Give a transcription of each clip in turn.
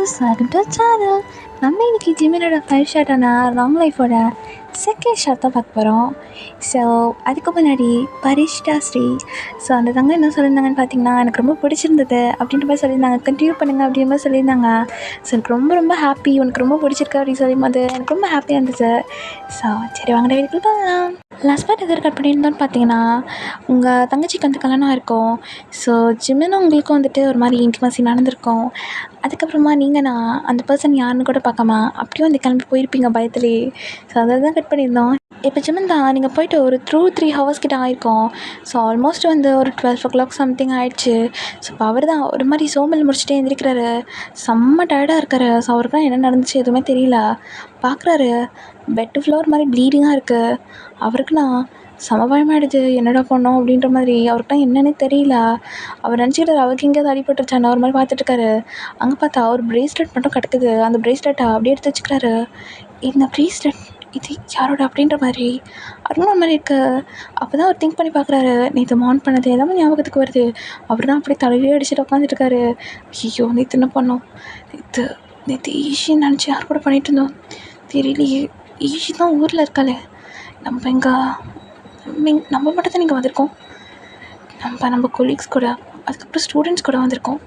Welcome to channel. நம்ம இன்னைக்கு ஜிமினோட 5 ஷாட்டான wrong லைஃபோட செகண்ட் ஷாட் தான் பார்க்க போகிறோம். ஸோ அதுக்கு முன்னாடி பரிஷ்டா ஸ்ரீ அந்த தங்க என்ன சொல்லியிருந்தாங்கன்னு பார்த்தீங்கன்னா, எனக்கு ரொம்ப பிடிச்சிருந்தது அப்படின்ற மாதிரி சொல்லியிருந்தாங்க. கண்டினியூ பண்ணுங்கள் அப்படின்ற மாதிரி சொல்லியிருந்தாங்க. ஸோ எனக்கு ரொம்ப ரொம்ப ஹாப்பி, உனக்கு ரொம்ப பிடிச்சிருக்கு அப்படின்னு சொல்லும்போது எனக்கு ரொம்ப ஹாப்பியாக இருந்துச்சு. ஸோ சரி வாங்க வீட்டுக்கு போகலாம். லாஸ்ட் பார்ட் எதிர் கட் பண்ணியிருந்தோன்னு பார்த்தீங்கன்னா, உங்கள் தங்கச்சிக்கு வந்து கல்யாணம் இருக்கும். ஸோ ஜிமினும் உங்களுக்கும் வந்துட்டு ஒரு மாதிரி இன்டிமசி நடந்திருக்கும். அதுக்கப்புறமா நீங்கள் நான் அந்த பர்சன் யாருன்னு கூட பார்க்காம அப்படியே வந்து கிளம்பி போயிருப்பீங்க பயத்துலேயே. ஸோ அதை தான் கட் பண்ணியிருந்தோம். இப்போ ஜிமின் தான் நீங்கள் போயிட்டு ஒரு 3 ஹவர்ஸ் கிட்ட ஆகிருக்கும். ஸோ ஆல்மோஸ்ட் வந்து ஒரு 12 o'clock சம்திங் ஆகிடுச்சு. ஸோ இப்போ அவர் தான் ஒரு மாதிரி சோம்பல் முடிச்சுட்டே எழுந்திரிக்கிறாரு. செம்ம டயர்டாக இருக்காரு. ஸோ அவருக்குலாம் என்ன நடந்துச்சு எதுவுமே தெரியல. பார்க்குறாரு, பெட்டு ஃப்ளோர் மாதிரி ப்ளீடிங்காக இருக்குது. அவருக்கு நான் செம பயமாயிடுது, என்னடா பண்ணோம் அப்படின்ற மாதிரி. அவருக்குலாம் என்னன்னே தெரியல. அவர் நினச்சிக்கிட்டாரு அவருக்கு எங்கேயாவது அடிபட்டுருச்சான்னு ஒரு மாதிரி பார்த்துட்ருக்காரு. அங்கே பார்த்தா ஒரு ப்ரேஸ்லெட் மட்டும் கிடக்குது. அந்த ப்ரேஸ்லெட்டை அப்படியே எடுத்து வச்சுக்கிறாரு. இந்த ப்ரேஸ்லெட் இது யாரோட அப்படின்ற மாதிரி அதுவும் ஒரு மாதிரி இருக்குது. அப்போ தான் அவர் திங்க் பண்ணி பார்க்குறாரு. நேற்று மான் பண்ணது எல்லாமே ஞாபகத்துக்கு வருது. அவர் தான் அப்படியே தலையிலே அடிச்சுட்டு உட்காந்துட்டுருக்காரு. ஐயோ நேற்று என்ன பண்ணோம், நேற்று ஈஷின்னு நினச்சி யார் கூட பண்ணிகிட்டு இருந்தோம் தெரியலையே. ஈஷி தான் ஊரில் இருக்காளே, நம்ம மட்டும் தான் நீங்கள் வந்திருக்கோம். நம்ம கொலீக்ஸ் கூட அதுக்கப்புறம் ஸ்டூடெண்ட்ஸ் கூட வந்திருக்கோம்.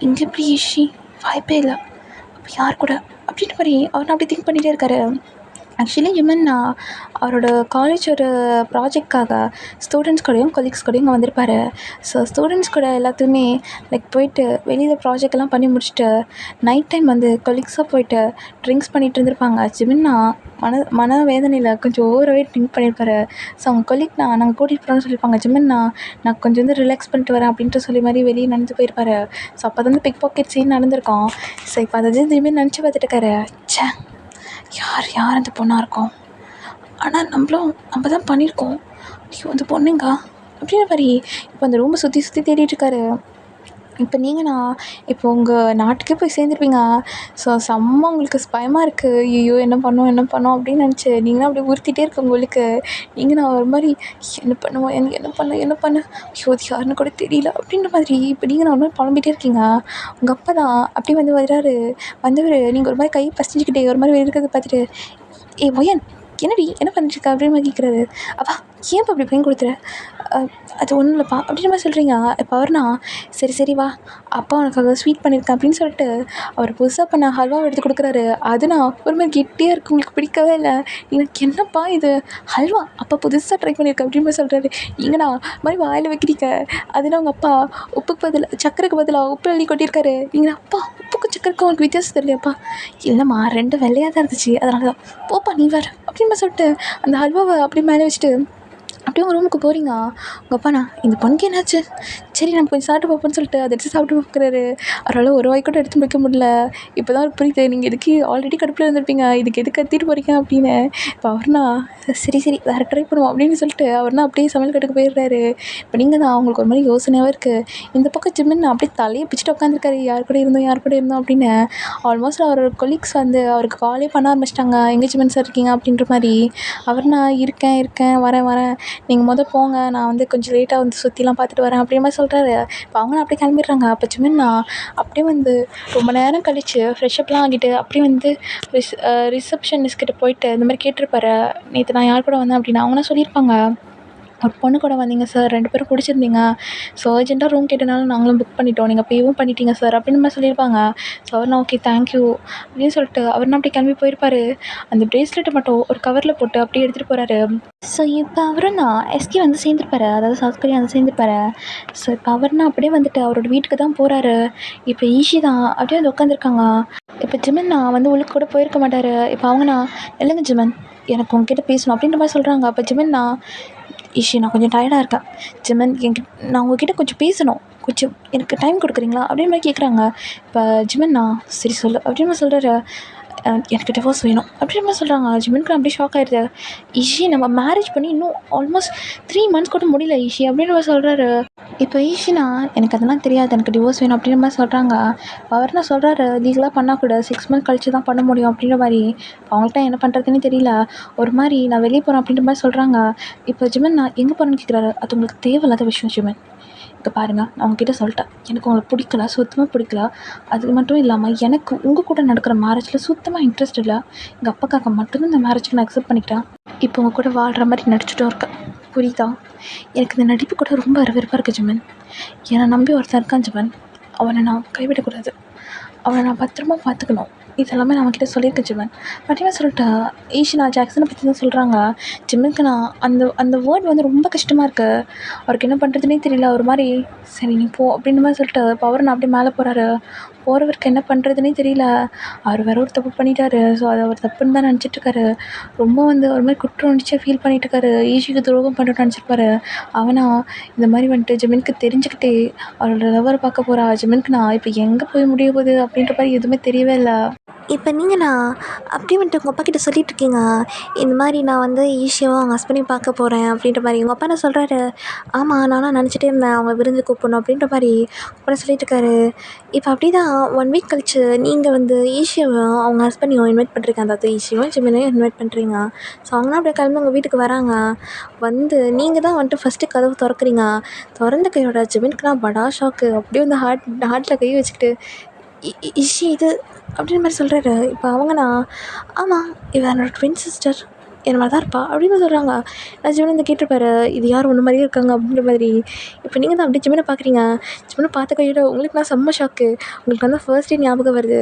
இங்கே எப்படி ஈஷி வாய்ப்பே இல்லை. அப்போ யார் கூட அப்படின்ற மாதிரி அவர் அப்படி திங்க் பண்ணிகிட்டே இருக்காரு. ஆக்சுவலி ஜிமின்னா அவரோட காலேஜ் ஒரு ப்ராஜெக்ட்காக ஸ்டூடெண்ட்ஸ் கூடயும் கொலீக்ஸ் கூடயும் இங்கே வந்திருப்பார். ஸோ ஸ்டூடெண்ட்ஸ் கூட எல்லாத்தையுமே போயிட்டு வெளியில் ப்ராஜெக்ட்லாம் பண்ணி முடிச்சுட்டு நைட் டைம் வந்து கொலீக்ஸாக போயிட்டு ட்ரிங்க்ஸ் பண்ணிகிட்டு இருந்திருப்பாங்க. ஜிமின்னா மன வேதனையில் கொஞ்சம் ஓவராகவே ட்ரிங்க் பண்ணியிருப்பாரு. ஸோ அவங்க கொலீக் நாங்கள் கூட்டிகிட்டு போகிறோன்னு சொல்லியிருப்பாங்க. ஜிமின்னா நான் கொஞ்சம் வந்து ரிலாக்ஸ் பண்ணிட்டு வரேன் அப்படின்ட்டு சொல்லி மாதிரி வெளியே நடந்து போயிருப்பாரு. ஸோ அப்போ வந்து பிக் பாக்கெட் சீன் நடந்திருக்கோம். ஸோ இப்போ அதை ஜிமின் நினச்சி பார்த்துட்டு இருக்காரு. ச்சே யார் அந்த பொண்ணாக இருக்கும், ஆனால் நம்ம தான் பண்ணியிருக்கோம். ஐயோ அந்த பொண்ணுங்க அப்படின்ற மாதிரி இப்போ அந்த ரூமை சுற்றி தேடிட்டுருக்காரு. இப்போ இப்போ உங்கள் நாட்டுக்கே போய் சேர்ந்துருப்பீங்க. ஸோ செம்ம உங்களுக்கு பயமாக இருக்குது. ஐயோ என்ன பண்ணோம் அப்படின்னு நினச்சி நீங்களும் அப்படியே உறுத்திட்டே இருக்கு உங்களுக்கு. நான் ஒரு மாதிரி என்ன பண்ணுவோம், எனக்கு என்ன பண்ண ஐயோ அது யாருன்னு கூட தெரியல அப்படின்ற மாதிரி இப்போ நான் ஒரு மாதிரி புலம்பிகிட்டே இருக்கீங்க. உங்கள் அப்பா தான் அப்படியே வந்து வர்றாரு. வந்தவர் நீங்கள் ஒரு மாதிரி கை பசிஞ்சிக்கிட்டே ஒரு மாதிரி இருக்கிறத பார்த்துட்டு, ஒயன் என்னடி என்ன பண்ணிட்டுருக்க அப்படின்னு மாதிரி கேட்குறாரு. அப்பா ஏன் அப்படி பையன் கொடுத்துற, அது ஒன்றும் இல்லைப்பா அப்படின்ற மாதிரி சொல்கிறீங்க. இப்போ அவர்னா சரி வா அப்பா உனக்காக ஸ்வீட் பண்ணியிருக்கேன் அப்படின்னு சொல்லிட்டு அவர் புதுசாக பண்ண ஹல்வாவை எடுத்து கொடுக்குறாரு. அதுனா ஒரு மாதிரி கெட்டியாக இருக்குது, உங்களுக்கு பிடிக்கவே இல்லை. எனக்கு என்னப்பா இது ஹல்வா அப்பா புதுசாக ட்ரை பண்ணியிருக்கேன் அப்படின்னு மாதிரி சொல்கிறாரு. நீங்கண்ணா மாதிரி வாயில் வைக்கிறீங்க. அதுனா அவங்க அப்பா சக்கரைக்கு பதிலாக உப்பு எழுதி கொட்டியிருக்காரு. அப்பா உப்புக்கும் சக்கரைக்கும் உனக்கு வித்தியாசம் தெரியலையாப்பா. இல்லைம்மா 2 வெள்ளையாக தான் இருந்துச்சு, அதனால தான். போப்பா நீ வேறு அப்படின்னு சொல்லிட்டு அந்த ஹல்வாவை அப்படி மேலே வச்சுட்டு அப்படியே உங்கள் ரூமுக்கு போகிறீங்க. உங்கள் அப்பாண்ணா இந்த பொண்ணுக்கு என்னாச்சு, சரி நம்ம கொஞ்சம் சாப்பிட்டு பார்ப்போம்னு சொல்லிட்டு அதை எடுத்து சாப்பிட்டு பார்க்குறாரு. அவரால் ஒரு வாய் கூட எடுத்து வைக்க முடியல. இப்போ தான் புரியுது நீங்கள் எதுக்கு ஆல்ரெடி கடுப்பில் இருந்திருப்பீங்க, இதுக்கு எதுக்கு கத்திட்டு போகிறீங்க அப்படின்னு. இப்போ அவர்னா சரி வேறு ட்ரை பண்ணுவோம் அப்படின்னு சொல்லிட்டு அவர்னா அப்படியே சமையல் கட்டுக்கு போயிடுறாரு. இப்போ நீங்கள் தான் அவங்களுக்கு ஒரு மாதிரி யோசனையாகவே இருக்குது. இந்த பக்கம் ஜிம்மின் அப்படியே தலையை பிடிச்சிட்டு உட்காந்துருக்காரு. யார் கூட இருந்தோம் அப்படின்னு. ஆல்மோஸ்ட் அவரோட கொலீக்ஸ் வந்து அவருக்கு காலே பண்ண ஆரம்பிச்சிட்டாங்க. எங்கேஜ்மெண்ட் சார் இருக்கீங்க அப்படின்ற மாதிரி. அவர்னா இருக்கேன் வரேன் நீங்கள் போங்க, நான் வந்து கொஞ்சம் லேட்டாக வந்து சுற்றிலாம் பார்த்துட்டு வரேன் அப்படின்ற மாதிரி சொல்கிறாரு. இப்போ அவங்க அப்படியே கிளம்பிடுறாங்க. அப்போ ஜிமின்னா அப்படியே வந்து ரொம்ப நேரம் கழித்து ஃப்ரெஷ்அப்லாம் ஆகிட்டு அப்படியே வந்து ரிசப்ஷனிஸ்ட்கிட்ட போயிட்டு இந்த மாதிரி கேட்டிருப்பாரு. நேற்று நான் யார் கூட வந்தேன் அப்படின்னு. அவங்களாம் சொல்லியிருப்பாங்க, ஒரு பொண்ணு கூட வந்தீங்க சார், 2 பேரும் பிடிச்சிருந்தீங்க. ஸோ அர்ஜென்ட்டாக ரூம் கேட்டனாலும் நாங்களும் புக் பண்ணிட்டோம், நீங்கள் பேவும் பண்ணிட்டீங்க சார் அப்படின்னு மாதிரி சொல்லியிருப்பாங்க. ஸோ அவர்னா ஓகே தேங்க்யூ அப்படின்னு சொல்லிட்டு அவர்னா அப்படியே கிளம்பி போயிருப்பார். அந்த ப்ரேஸ்லெட்டை மட்டும் ஒரு கவரில் போட்டு அப்படியே எடுத்துகிட்டு போகிறாரு. ஸோ இப்போ அவருன்னா எஸ்கே வந்து சேர்ந்துருப்பாரு, அதாவது சவுத் கொரியா வந்து சேர்ந்துருப்பாரு. ஸோ இப்போ அவர்னா அப்படியே வந்துட்டு அவரோட வீட்டுக்கு தான் போகிறாரு. இப்போ ஈஷி தான் அப்படியே வந்து உட்காந்துருக்காங்க. இப்போ ஜிமின்னா வந்து உள்ளுக்கு கூட போயிருக்க மாட்டார். இப்போ அவங்கண்ணா இல்லைங்க ஜிமன் எனக்கு உங்ககிட்ட பேசணும் அப்படின்ற மாதிரி சொல்கிறாங்க. அப்போ ஜிமின்னா ஈஷி நான் கொஞ்சம் டயர்டாக இருக்கேன் ஜிமன், நான் உங்ககிட்ட கொஞ்சம் பேசணும், கொஞ்சம் எனக்கு டைம் கொடுக்குறீங்களா அப்படின்னு மாதிரி கேட்குறாங்க. இப்போ ஜிமன்னா சரி சொல்லு அப்படின்னு சொல்கிறாரு. எனக்கு டிவோர்ஸ் வேணும் அப்படின்ற மாதிரி சொல்கிறாங்க. ஜிமனுக்கு அப்படியே ஷாக் ஆகிடுது. ஈஷி நம்ம மேரேஜ் பண்ணி இன்னும் ஆல்மோஸ்ட் 3 months கூட முடியல ஈஷி அப்படின்ற மாதிரி சொல்கிறாரு. இப்போ ஈஷினா எனக்கு அதெல்லாம் தெரியாது, எனக்கு டிவோர்ஸ் வேணும் அப்படின்ற மாதிரி சொல்கிறாங்க. அவர் என்ன சொல்கிறாரு, லீகலாக பண்ணால் கூட 6 months கழிச்சு தான் பண்ண முடியும் அப்படின்ற மாதிரி. அவங்கள்ட்ட என்ன பண்ணுறதுன்னு தெரியல. ஒரு மாதிரி நான் வெளியே போகிறேன் அப்படின்ற மாதிரி சொல்கிறாங்க. இப்போ ஜிமன் நான் எங்கே போகிறேன்னு கேட்குறாரு. அது உங்களுக்கு தேவையில்லாத விஷயம் ஜிமன், இங்கே பாருங்கள், நான் உங்ககிட்ட சொல்லிட்டேன், எனக்கு உங்களை பிடிக்கல, சுத்தமாக பிடிக்கல. அது மட்டும் இல்லாமல் எனக்கு உங்கள் கூட நடக்கிற மேரேஜில் சுத்தமாக இன்ட்ரெஸ்ட் இல்லை. எங்கள் அப்பாக்காக மட்டும்தான் இந்த மேரேஜுக்கு நான் அக்செப்ட் பண்ணிக்கிறேன். இப்போ உங்கள் கூட வாழ்கிற மாதிரி நடிச்சுட்டும் இருக்கேன், புரியுதா? எனக்கு இந்த நடிப்பு கூட ரொம்ப அருவருப்பாக இருக்குது ஜிமன். என்னை நம்பி ஒருத்தன் இருக்கான் ஜிமன், அவனை நான் கைவிடக்கூடாது, அவனை நான் பத்திரமா பார்த்துக்கணும். இதெல்லாமே நான் அவன்கிட்ட சொல்லியிருக்கேன் ஜிமன். மறுபடியும் சொல்லிட்டேன், ஈஷினா ஜாக்சனை பற்றி தான் சொல்கிறாங்க. ஜிம்முக்கு நான் அந்த அந்த வேர்ட் வந்து ரொம்ப கஷ்டமாக இருக்குது, அவருக்கு என்ன பண்ணுறதுனே தெரியல. ஒரு மாதிரி சரி நீ போ அப்படின்ற மாதிரி சொல்லிட்டு பவர் நான் அப்படியே மேலே போகிறாரு. போகிறவருக்கு என்ன பண்ணுறதுனே தெரியல. அவர் வேற ஒரு தப்பு பண்ணிட்டாரு. ஸோ அதை அவர் தப்புன்னு தான் நினச்சிட்ருக்காரு. ரொம்ப வந்து ஒரு மாதிரி குற்ற உணர்ச்சியாக ஃபீல் பண்ணிட்டுருக்காரு. ஈஷிக்கு துரோகம் பண்ணிட்டு நினச்சிருப்பாரு. அவனா இந்த மாதிரி வந்துட்டு ஜிமினுக்கு தெரிஞ்சுக்கிட்டே அவரோட லவரை பார்க்க போகிறா. ஜிமினுக்கு நான் இப்போ எங்கே போய் முடிய போகுது அப்படின்ற மாதிரி எதுவுமே தெரியவே இல்லை. இப்போ நீங்கள் நான் அப்படியே வந்துட்டு உங்கள் அப்பா கிட்ட சொல்லிகிட்ருக்கீங்க, இந்த மாதிரி நான் வந்து ஈஸியாக அவங்க ஹஸ்பண்டையும் பார்க்க போகிறேன் அப்படின்ற மாதிரி. உங்கள் அப்பா என்ன சொல்கிறாரு, ஆமாம் நானும் நினச்சிட்டே இருந்தேன் அவங்க விருந்து கூப்பிடணும் அப்படின்ற மாதிரி அப்பா சொல்லிட்டுருக்காரு. இப்போ அப்படி தான் 1 வீக் கழிச்சு நீங்கள் வந்து ஈஷியாவும் அவங்க ஹஸ்பண்டையும் இன்வைட் பண்ணுறீங்க, அதாவது ஈஷியாவும் ஜிமினையும் இன்வைட் பண்ணுறீங்க. ஸோ அவங்களாம் அப்படியே கிளம்பி உங்கள் வீட்டுக்கு வராங்க. வந்து நீங்கள் தான் வந்துட்டு ஃபஸ்ட்டு கதவு திறக்கிறீங்க. திறந்த கையோட ஜிமினுக்குனா படா ஷாக்கு. அப்படியே வந்து ஹார்ட்டில் கை வச்சுக்கிட்டு இஷி இது அப்படின்ற மாதிரி சொல்கிறாரு. இப்போ அவங்கண்ணா ஆமாம் இவன் என்னோட ட்வின் சிஸ்டர், என்ன மாதிரி தான் இருப்பா அப்படின்னு சொல்கிறாங்க. நான் ஜிமனை வந்து கேட்டிருப்பாரு, இது யார் ஒன்று மாதிரியே இருக்காங்க அப்படின்ற மாதிரி. இப்போ நீங்கள் தான் அப்படியே ஜிமனை பார்க்குறீங்க. ஜிமனை பார்த்த கையோட உங்களுக்கு நான் செம்ம ஷாக்கு. உங்களுக்கு வந்து ஃபர்ஸ்ட் டே ஞாபகம் வருது.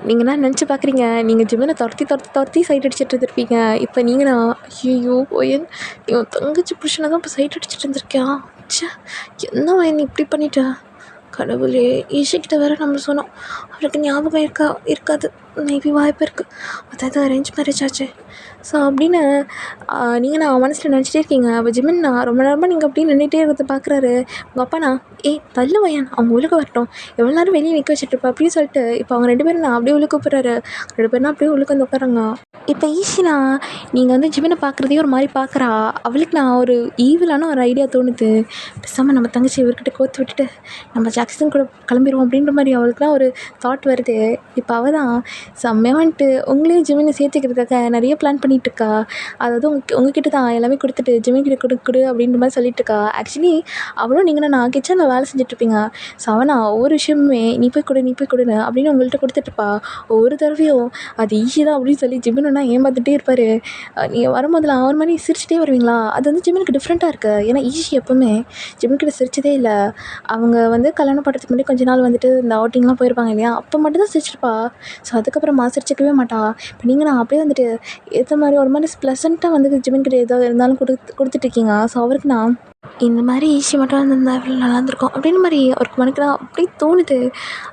நீங்கள் என்ன நினச்சி பார்க்குறீங்க, நீங்கள் ஜிமனை துரத்தி சைட் அடிச்சுட்டு இருந்திருப்பீங்க. இப்போ நீங்கள் நான் ஐயோ ஓயன் இவன் தங்கச்சி புருஷனை தான் இப்போ சைட் அடிச்சுட்டு இருந்திருக்கேன். ச்சே என்ன வயன் இப்படி பண்ணிட்டா, கடவுளே. ஈஷிக்கிட்ட வேறு நம்ம சொன்னோம், அவருக்கு ஞாபகம் இருக்காது, மேபி வாய்ப்பு இருக்குது. அதாவது அரேஞ்ச் மேரேஜ் ஆச்சு. ஸோ அப்படின்னு நீங்கள் நான் மனசில் நினச்சிட்டே இருக்கீங்க. அப்போ ஜிமின் நான் ரொம்ப நேரமாக நீங்கள் அப்படின்னு நின்றுட்டே இருக்கிறத பார்க்குறாரு. உங்கள் அப்பா நான் தள்ளு வையன் அவங்க உள்ளுக்கு வரட்டும், எவ்வளோ நேரம் வெளியே நிற்க வச்சுட்ருப்பா அப்படின்னு சொல்லிட்டு இப்போ அவங்க 2 பேரும் நான் அப்படியே உள்ளுக்கு கூப்பிட்றாரு. 2 பேரும் அப்படியே உள்ளுக்கு வந்து உட்காராங்க. இப்போ ஈஷினா நீங்கள் வந்து ஜிமினை பார்க்குறதையும் ஒரு மாதிரி பார்க்குறா. அவளுக்கு நான் ஒரு ஈவிலான ஒரு ஐடியா தோணுது. பேசாமல் நம்ம தங்கச்சி இவர்கிட்ட கோத்து விட்டுட்டு நம்ம ஜாக்சன் கூட கிளம்பிடுவோம் அப்படின்ற மாதிரி அவளுக்குலாம் ஒரு தாட் வருது. இப்போ அவள் தான் செம்மையாக வந்துட்டு உங்களையும் ஜிமினை சேர்த்துக்கிறதுக்காக நிறைய பிளான் பண்ணிகிட்ருக்கா. அதாவது உங்ககிட்ட தான் எல்லாமே கொடுத்துட்டு ஜிமின் கிட்ட கொடு அப்படின்ற மாதிரி சொல்லிட்டுருக்கா. ஆக்சுவலி அவளும் நீங்கள் நான் கிச்சனில் வேலை செஞ்சுட்ருப்பீங்க. ஸோ அவனா ஒவ்வொரு விஷயமுமே நீ போய் கொடுன்னு அப்படின்னு உங்கள்கிட்ட கொடுத்துட்ருப்பா. ஒவ்வொரு தடவையும் அது ஈஸி தான் அப்படின்னு சொல்லி ஜிமின் ஏமாந்துட்டே இருப்பார். நீங்கள் வரும்போதெல்லாம் அவர் மாதிரி சிரிச்சிட்டே வருவீங்களா, அது வந்து ஜிமினுக்கு டிஃப்ரெண்ட்டாக இருக்குது. ஏன்னா ஈஸி எப்போவுமே ஜிமின்கிட்ட சிரிச்சதே இல்லை. அவங்க வந்து கல்யாணம் பண்ணுறதுக்கு முன்னாடி கொஞ்ச நாள் வந்துட்டு இந்த அவுட்டிங்லாம் போயிருப்பாங்க இல்லையா, அப்போ மட்டும் தான் சிரிச்சிருப்பா. ஸோ அதுக்கப்புறமா சிரிச்சிக்கவே மாட்டா. இப்போ நீங்கள் நான் அப்படியே வந்துட்டு ஏற்ற மாதிரி ஒரு மாதிரி ப்ளசண்ட்டாக வந்து ஜிமின்கிட்ட ஏதோ இருந்தாலும் கொடுத்துட்ருக்கீங்க. ஸோ அவருக்கு நான் இந்த மாதிரி ஈஸி மட்டும் வந்திருந்தா எவ்வளோ நல்லா இருந்திருக்கும் அப்படின்னு மாதிரி அவருக்கு மனக்குலாம் அப்படியே தோணுது.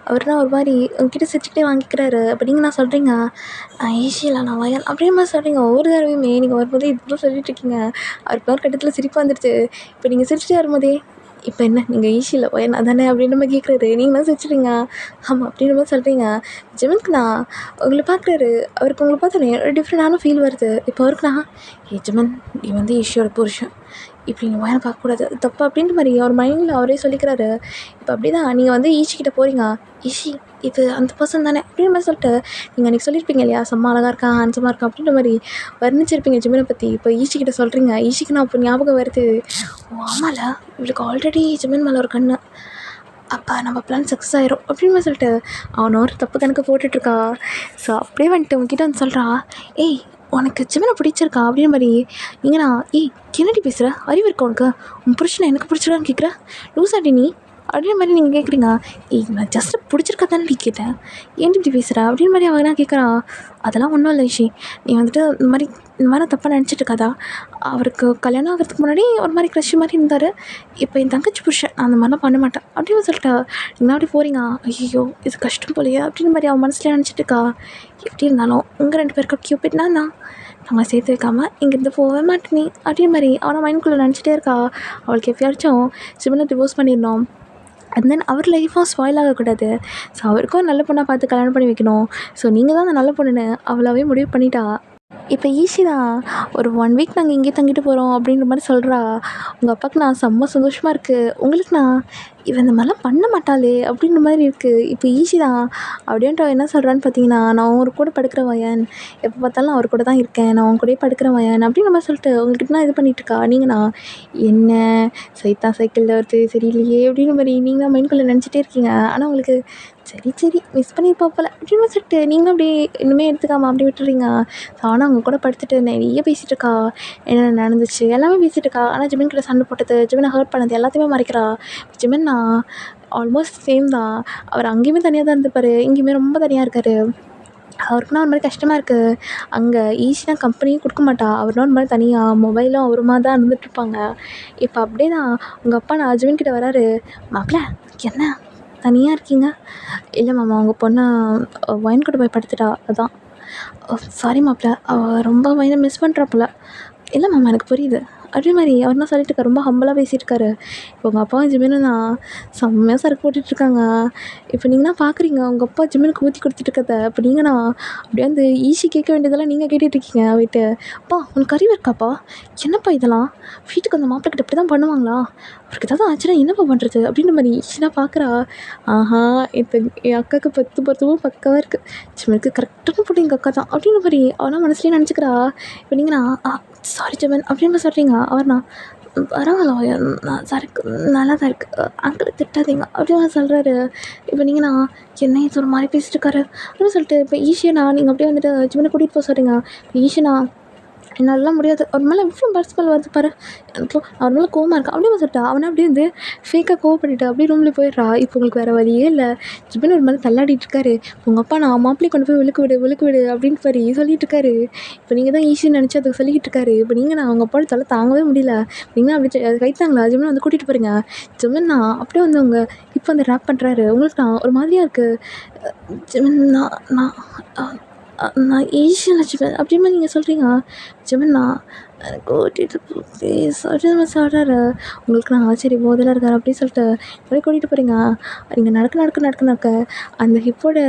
அவர்னா ஒரு மாதிரி உங்ககிட்ட சிரிச்சுக்கிட்டே வாங்கிக்கிறாரு. அப்போ நீங்கள் நான் சொல்கிறீங்க ஈஸியில் நான் வயல் அப்படின்னு மாதிரி சொல்கிறீங்க. ஒவ்வொரு தடவையுமே நீங்கள் வரும்போதே இப்படிலாம் சொல்லிட்டுருக்கீங்க. அவருக்கு ஒரு கட்டத்தில் சிரிப்பு வந்துடுச்சு. இப்போ நீங்கள் சிரிச்சுட்டே வரும்போதே இப்போ என்ன நீங்கள் ஈஸியில் வயல் அதானே அப்படின்னு நம்ம கேட்குறாரு. நீங்களும் சிரிச்சிடுங்க ஆமாம் அப்படின்ற மாதிரி சொல்கிறீங்க. ஜிமினுக்கு நான் உங்களை பார்க்குறாரு. அவருக்கு உங்களை பார்த்தோன்னே ஒரு டிஃப்ரெண்டான ஃபீல் வருது. இப்போ அவருக்கு நான் ஜிமன் நீ வந்து ஈஷியோட புருஷன், இப்படி நீங்கள் வயலை பார்க்கக்கூடாது, அது தப்பு அப்படின்ற மாதிரி அவர் மைண்டில் அவரே சொல்லிக்கிறாரு. இப்போ அப்படி தான் நீங்கள் வந்து ஈஷிக்கிட்ட போகிறீங்க. ஈஷி இது அந்த பர்சன் தானே அப்படின்ற மாதிரி சொல்லிட்டு நீங்கள் அன்றைக்கி சொல்லியிருப்பீங்க இல்லையா, செம்ம அழகாக இருக்கா ஹேண்ட்ஸமாக இருக்கா அப்படின்ற மாதிரி வர்ணிச்சிருப்பீங்க ஜிமினை பற்றி. இப்போ ஈஷிக்கிட்ட சொல்கிறீங்க. ஈஷிக்கு நான் இப்போ ஞாபகம் வருது, ஓ ஆமாம்ல இவளுக்கு ஆல்ரெடி ஜிமின் மேலே ஒரு கண்ணு, அப்போ நம்ம பிளான் சக்ஸஸ் ஆயிரும் அப்படின்னு சொல்லிட்டு அவனை ஒரு தப்பு கணக்கு போட்டுட்ருக்கா. ஸோ அப்படியே வந்துட்டு உங்ககிட்ட வந்து சொல்கிறா, உனக்கு ஜிமினை பிடிச்சிருக்கா அப்படின்ற மாதிரி. நீங்கண்ணா என்னடி பேசுகிற, அறிவு இருக்கா உனக்கு, உன் புருஷனை எனக்கு பிடிச்சிருக்கான்னு கேட்குற, லூசாடி நீ அப்படின்ற மாதிரி நீங்கள் கேட்குறீங்க. நான் ஜஸ்ட்டு பிடிச்சிருக்கா தானே நீ கேட்டேன், ஏன் இப்படி பேசுகிற அப்படின்ற மாதிரி அவன் தான் கேட்குறா. அதெல்லாம் ஒன்றும் இல்லை இஷி, நீ வந்துட்டு இந்த மாதிரி தப்பாக நினச்சிட்டு இருக்காதா. அவருக்கு கல்யாணம் ஆகிறதுக்கு முன்னாடி ஒரு மாதிரி க்ரஷ் மாதிரி இருந்தார். இப்போ என் தங்கச்சி புருஷன், நான் அந்த மாதிரிலாம் பண்ண மாட்டேன் அப்படின்னு சொல்லிட்டு நீங்கள் அப்படி போகிறீங்க. ஐயோ இது கஷ்டம் போலையே அப்படின்னு மாதிரி அவன் மனசுலேயே நினச்சிட்டு இருக்கா. எப்படி இருந்தாலும் உங்கள் 2 பேருக்கு கியூபிட்னா தான் நம்ம சேர்த்து வைக்காமல் இங்கேருந்து போகவே மாட்டேனே அப்படின்ற மாதிரி அவனை மைண்ட்குள்ளே நினச்சிட்டே இருக்கா. அவளுக்கு எப்பயாச்சும் ஜிமினை டிவோர்ஸ் பண்ணிடணும், அண்ட் தென் அவர் லைஃப்பும் ஸ்பாயில் ஆகக்கூடாது. ஸோ அவருக்கும் நல்ல பொண்ணாக பார்த்து கல்யாணம் பண்ணி வைக்கணும். ஸோ நீங்கள் தான் அந்த நல்ல பொண்ணுன்னு அவளாவே முடிவு பண்ணிட்டா. இப்போ ஈஸி தான் ஒரு 1 வீக் நாங்கள் இங்கேயே தங்கிட்டு போகிறோம் அப்படின்ற மாதிரி சொல்கிறா. உங்கள் அப்பாவுக்கு நான் செம்ம சந்தோஷமாக இருக்குது. உங்களுக்கு நான் இவன் இந்த மாதிரிலாம் பண்ண மாட்டாளே அப்படின்ற மாதிரி இருக்குது. இப்போ ஈஸி தான் அப்படின்ட்டு அவன் என்ன சொல்கிறான்னு பார்த்தீங்கன்னா, நான் அவர் கூட படுக்கிற வயன், எப்போ பார்த்தாலும் அவர் கூட தான் இருக்கேன், நான் அவன் கூடயே படுக்கிற வயன் அப்படின்ற மாதிரி சொல்லிட்டு உங்கள்கிட்ட நான் இது பண்ணிகிட்ருக்கா. நீங்கண்ணா என்ன சைத்தான் சைக்கிளில் வருது சரியில்லையே அப்படின்ற மாதிரி நீங்களும் மைண்ட்குள்ளே நினச்சிட்டே இருக்கீங்க. ஆனால் உங்களுக்கு சரி சரி மிஸ் பண்ணியிருப்பா போல அப்படின்னு சொல்லிட்டு நீங்களும் அப்படியே இனிமேல் எடுத்துக்காமல் அப்படி விட்டுறீங்க. ஸோ ஆனால் அவங்க கூட படுத்துட்டு நிறைய பேசிகிட்டு இருக்கா, என்ன நடந்துச்சு எல்லாமே பேசிகிட்டு இருக்கா. ஆனால் ஜிமின் கிட்ட சண்டை போட்டது, ஜிமினை ஹர்ட் பண்ணது எல்லாத்தையுமே மறைக்கிறா. ஜிமின் நான் ஆல்மோஸ்ட் சேம் தான். அவர் அங்கேயுமே தனியாக தான் இருந்திருப்பார், இங்கேயுமே ரொம்ப தனியாக இருக்கார். அவருக்குன்னா ஒரு மாதிரி கஷ்டமாக இருக்குது. அங்கே ஈஸியாக கம்பெனியும் கொடுக்க மாட்டா, அவர்னா ஒரு மாதிரி தனியாக மொபைலும் அவருமா தான் இருந்துகிட்ருப்பாங்க. இப்போ அப்படியே தான் உங்கள் அப்பா நான் ஜிமின் கிட்ட வராரு. மாப்பிள்ள என்ன தனியாக இருக்கீங்க? இல்லை மாமா உங்கள் பொண்ணை ஒயின் கூட போய் படுத்துட்டா அதான். சாரி மாப்பிள்ள அவள் ரொம்ப வயனை மிஸ் பண்ணுறா போல. இல்லை மாமா எனக்கு புரியுது அதே மாதிரி அவர் என்ன சொல்லிட்டு இருக்காரு, ரொம்ப ஹம்பலாக பேசிகிட்ருக்காரு. இப்போ உங்கள் அப்பாவும் ஜிமினும் தான் செம்மையாக சரக்கு போட்டுட்ருக்காங்க. இப்போ நீங்கன்னா பார்க்குறீங்க உங்கள் அப்பா ஜிமினுக்கு ஊற்றி கொடுத்துட்ருக்கத. இப்போ நீங்கண்ணா அப்படியே அந்த ஈஸி கேட்க வேண்டியதெல்லாம் நீங்கள் கேட்டுட்ருக்கீங்க போயிட்டு. அப்பா உனக்கு அறிவு இருக்காப்பா, என்னப்பா இதெல்லாம் வீட்டுக்கு அந்த மாப்பிள்ளைக்கிட்ட இப்படி தான் பண்ணுவாங்களா, அவருக்கு ஏதாவது ஆச்சுன்னா என்னப்பா பண்ணுறது அப்படின்ற மாதிரி ஈஸியாக பார்க்குறா. ஆஹா இப்போ என் அக்காவுக்கு 10 பொருத்தமும் பக்காவாக இருக்குது, ஜிமினுக்கு கரெக்டான போட்டு எங்கள் அக்கா தான் அப்படின்ற மாதிரி அவனா மனசுலேயே நினச்சிக்கிறா. இப்போ நீங்கண்ணா சாரி ஜிமின் அப்படின்னு சொல்கிறீங்க. அவர்ண்ணா பரவாயில்ல நான் சரக்கு நல்லா தான் இருக்குது அங்கிள் திட்டாதீங்க அப்படின்னு சொல்கிறாரு. இப்போ நீங்கண்ணா என்னை இது ஒரு மாதிரி பேசிட்டு இருக்காரு அப்படின்னு சொல்லிட்டு இப்போ ஈஷியண்ணா நீங்கள் அப்படியே வந்துட்டு ஜிமினை கூட்டிகிட்டு போக சொல்கிறீங்க. இப்போ ஈஷியண்ணா என்னாலலாம் முடியாது, அவர் மேலே எவ்வளோ பர்சனல் வருது பாரு, எனக்கு அவர் மேலே கோவமாக இருக்கா அப்படின்னு சொல்லிட்டா. அவனை அப்படியே வந்து ஃபேக்காக கோவப்பட்டுட்டு அப்படியே ரூம்லேயே போயிடுறா. இப்போ உங்களுக்கு வேறு வழியே இல்லை, ஜிமின் ஒரு மேலே தள்ளாடிட்டு இருக்காரு. உங்கள் அப்பா நான் மாப்பிள்ளை கொண்டு போய் விழுக்கு விடு அப்படின்னு மாதிரி சொல்லிட்டு இருக்காரு. இப்போ நீங்கள் தான் ஈஸின்னு நினச்சி அதுக்கு சொல்லிக்கிட்டு இருக்காரு. இப்போ நீங்கள் நான் அவங்க அப்பாவோட தொல்லை தாங்கவே முடியல, நீங்கள் அப்படி கைத்தாங்களா ஜிமின் வந்து கூட்டிகிட்டு போகிறீங்க. ஜிமின் நான் அப்படியே வந்து அவங்க இப்போ வந்து ரேப் பண்ணுறாரு. உங்களுக்கு நான் ஒரு மாதிரியாக இருக்குது ஜிமின், நான் ஈஸியாக ஜிமின் அப்படிமா நீங்கள் சொல்கிறீங்க. ஜிமின் நான் கூட்டிகிட்டு ப்ளீஸ் அப்படின்னு சொல்கிறாரு. உங்களுக்கு நான் சரி போதில் இருக்கார் அப்படின்னு சொல்லிட்டு இப்படி கூட்டிகிட்டு போகிறீங்க. நீங்கள் நடக்க அந்த ஹிப்போட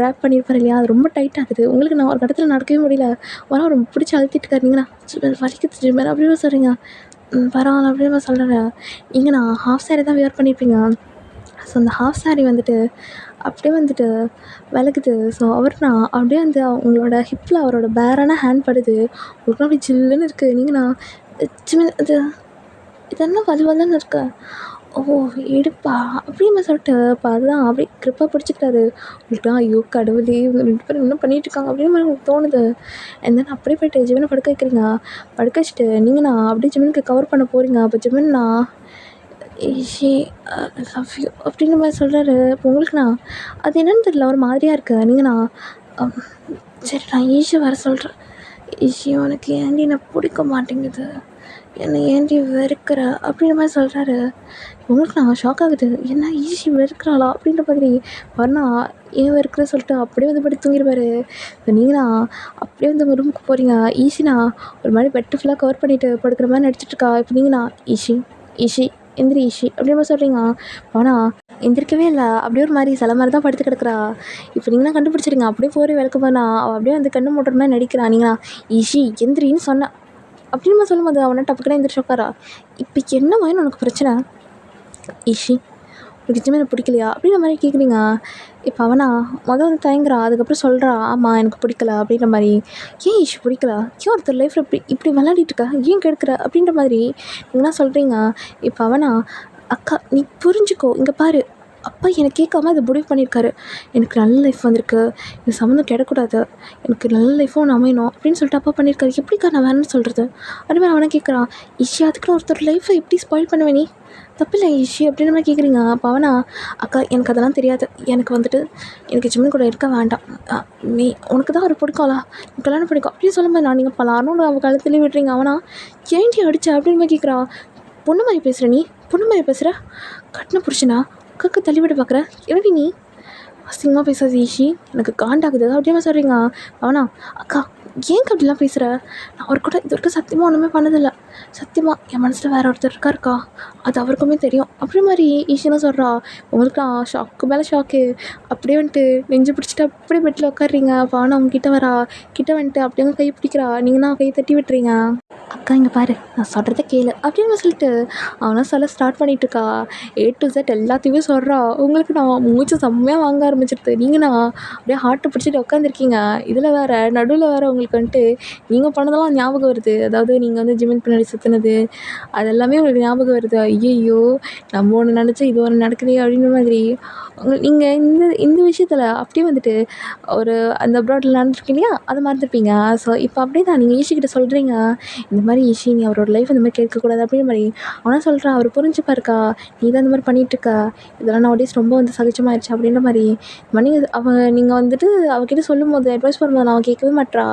ரேப் பண்ணியிருப்பார் இல்லையா, அது ரொம்ப டைட் ஆகுது. உங்களுக்கு நான் ஒரு இடத்துல நடக்கவே முடியல, ஆனால் ரொம்ப பிடிச்சி அழுத்திட்டு இருக்காருங்கண்ணா. ஜிமின் வலிக்குது ஜிமின் அப்படின்னு சொல்கிறீங்க. பரவாயில்ல அப்படின்னு சொல்கிறேன். நீங்கள் நான் ஹாஃப் சாரி தான் வியர் பண்ணியிருப்பீங்க. ஸோ அந்த ஹாஃப் சாரி வந்துட்டு அப்படியே வந்துட்டு விலகுது. ஸோ அவர்னா அப்படியே வந்து அவங்களோட ஹிப்பில் அவரோட பேரான ஹேண்ட் படுது. உங்களுக்கு அப்படி ஜில்லுன்னு இருக்குது. நீங்கண்ணா ஜிமின் இது என்ன வலுவலன்னு இருக்கு, ஓ எடுப்பா அப்படின்னு சொல்லிட்டு இப்போ அதுதான் அப்படியே க்ரிப்பாக பிடிச்சிக்கிட்டாரு. உங்களுக்கு ஐயோ கடவுளே இவங்க 2 பேரும் என்ன பண்ணிகிட்ருக்காங்க அப்படின்னு மாதிரி உங்களுக்கு தோணுது. அண்ட் தென் அப்படியே போய்ட்டு ஜிமினை படுக்க வைக்கிறீங்க. படுக்க வச்சுட்டு நீங்கண்ணா அப்படியே ஜிமினுக்கு கவர் பண்ண போகிறீங்க. அப்போ ஜிமின்னா ஈஷி லவ் யூ அப்படின்ற மாதிரி சொல்கிறாரு. இப்போ உங்களுக்குண்ணா அது என்னன்னு தெரியல, ஒரு மாதிரியாக இருக்குது. நீங்கண்ணா சரி நான் ஈஷி வர சொல்கிறேன். ஈஷி உனக்கு ஏன்டி நான் பிடிக்க மாட்டேங்குது, என்னை ஏன்டி வெறுக்கிற அப்படின்ற மாதிரி சொல்கிறாரு. உங்களுக்கு நான் ஷாக் ஆகுது, என்ன ஈஸி வெறுக்கிறாளா அப்படின்ற மாதிரி. வரனா ஏன் வெறுக்கிற சொல்லிட்டு அப்படியே வந்து படுத்து தூங்கிடுவார். இப்போ நீங்களா அப்படியே வந்து உங்கள் ரூமுக்கு போகிறீங்க. ஈஸினா ஒரு மாதிரி பெட்டு ஃபுல்லாக கவர் பண்ணிவிட்டு படுக்கிற மாதிரி நடிச்சிட்ருக்கா. இப்போ நீங்கண்ணா ஈஷி எந்திரி ஈஷி அப்படின்ற மாதிரி சொல்கிறீங்க. ஆனால் எந்திரிக்கவே இல்லை, அப்படியே ஒரு மாதிரி சில மாதிரி தான் படுத்து கிடக்குறா. இப்போ நீங்களாம் கண்டுபிடிச்சிருங்க. அப்படியே போகிற விளக்கு போனா அவள் அப்படியே வந்து கண்ணு மூட்டுற மாதிரி நடிக்கிறா. நீங்களா ஈஷி எந்திரின்னு சொன்னேன் அப்படின்னு சொல்லும்போது அவனை டப்புக்குன்னு எந்திரிச்சு உட்காரா. இப்போ என்ன வேணும் உனக்கு பிரச்சனை ஈஷி, உனக்கு நிஜமே எனக்கு பிடிக்கலையா அப்படின்ற மாதிரி கேட்குறீங்க. இப்போ அவனா வந்து தயங்குறா, அதுக்கப்புறம் சொல்கிறா ஆமாம் எனக்கு பிடிக்கல அப்படின்ற மாதிரி. ஏன் ஈஷி பிடிக்கல, ஏன் ஒருத்தர் லைஃப்பில் இப்படி விளையாடிட்டு இருக்கா, ஏன் கெடுக்கிற அப்படின்ற மாதிரி நீங்களாம் சொல்கிறீங்க. இப்போ அவனா அக்கா நீ புரிஞ்சுக்கோ, இங்கே பாரு அப்பா என்னை கேட்காம அதை முடிவு பண்ணியிருக்காரு, எனக்கு நல்ல லைஃப் வந்திருக்கு, இந்த சம்மந்தம் கிடக்கூடாது, எனக்கு நல்ல லைஃப்பும் ஒன்று அமையணும் அப்படின்னு சொல்லிட்டு அப்பா பண்ணியிருக்காரு, எப்படிக்கா நான் வேணும்னு சொல்கிறது அதே மாதிரி அவனை கேட்குறான். ஈஷி அதுக்குன்னு ஒருத்தர் லைஃப்பை எப்படி ஸ்பாயில் பண்ணுவேன் நீ, தப்பில்லை ஈஷி அப்படின்ற மாதிரி கேட்குறீங்க. அப்போ அவனா அக்கா எனக்கு அதெல்லாம் தெரியாது, எனக்கு வந்துட்டு எனக்கு ஜிமின் கூட இருக்க வேண்டாம், நீ உனக்கு தான் அவர் பிடிக்கும்ல, நீ கல்யாணம் பிடிக்கும் அப்படின்னு சொல்லும்போது நான் நீங்கள் பலாரும் அவள் கழுத்துலேயே விட்டுறீங்க. அவனா ஏன்டி அடிச்சா அப்படின்னு மாதிரி கேட்குறா. பொண்ணு மாதிரி பேசுகிற நீ, பொண்ணு மாதிரி பேசுகிற, கட்டின புருஷனா அக்காக்கு தள்ளிவிட பார்க்குற, எப்படி நீ அசிங்கமாக பேசாது ஈஷி, எனக்கு காண்டாகுது அப்படியே சொல்கிறீங்க. அவனா அக்கா ஏன் அப்படிலாம் பேசுகிற, நான் அவர் கூட இது வரைக்கும் சத்தியமாக ஒன்றுமே பண்ணதில்லை, சத்தியமாக என் மனசில் வேறு ஒருத்தர் இருக்காருக்கா, அது அவருக்குமே தெரியும் அப்படி மாதிரி ஈஷின்னு சொல்கிறா. உங்களுக்குலாம் ஷாக்கு மேலே ஷாக்கு. அப்படியே வந்துட்டு நெஞ்சு பிடிச்சிட்டு அப்படியே பெட்டில் உட்காடுறீங்க. வானா அவங்க கிட்ட வரா, கிட்ட வந்துட்டு அப்படியே கை பிடிக்கிறா, நீங்கன்னா கை தட்டி விட்டுறீங்க. அக்கா இங்கே பாரு நான் சொல்கிறத கேளு அப்படின்னு சொல்லிட்டு அவனா சொல்ல ஸ்டார்ட் பண்ணிட்டுருக்கா. A to Z எல்லாத்தையுமே சொல்கிறா. உங்களுக்கு நான் மூச்சு செம்மையாக வாங்க ஆரம்பிச்சிடுது. நீங்கள் நான் அப்படியே ஹார்ட்டை பிடிச்சிட்டு உட்காந்துருக்கீங்க. இதில் வேறு நடுவில் வேறு உங்களுக்கு வந்துட்டு நீங்கள் பண்ணதெல்லாம் ஞாபகம் வருது. அதாவது நீங்கள் வந்து ஜிம்மின் பின்னாடி சுற்றுனது அது எல்லாமே உங்களுக்கு ஞாபகம் வருது. ஐயையோ! நம்ம ஒன்று நினச்சா இது ஒன்று நடக்குதே அப்படின்ற மாதிரி நீங்கள் இந்த இந்த விஷயத்தில் அப்படியே வந்துட்டு ஒரு அந்த அப்ராடில் நடந்திருக்கு இல்லையா அதை மறந்துருப்பீங்க. ஸோ இப்போ அப்படியே தான் நீங்கள் ஈஷிக்கிட்ட சொல்கிறீங்க இந்த மாதிரி ஈஷி நீ அவரோட லைஃப் இந்த மாதிரி கேட்கக்கூடாது அப்படின்ற மாதிரி. அவனா சொல்கிறான் அவர் புரிஞ்சுப்பாருக்கா நீ தான் இந்த மாதிரி பண்ணிகிட்ருக்க இதெல்லாம் நான் டேஸ் ரொம்ப வந்து சகஜமாயிருச்சு அப்படின்ற மாதிரி. மணி நீங்கள் வந்துட்டு அவகிட்ட சொல்லும்போது அட்வைஸ் பண்ணும்போது நான் அவன் கேட்கவே மாட்றா.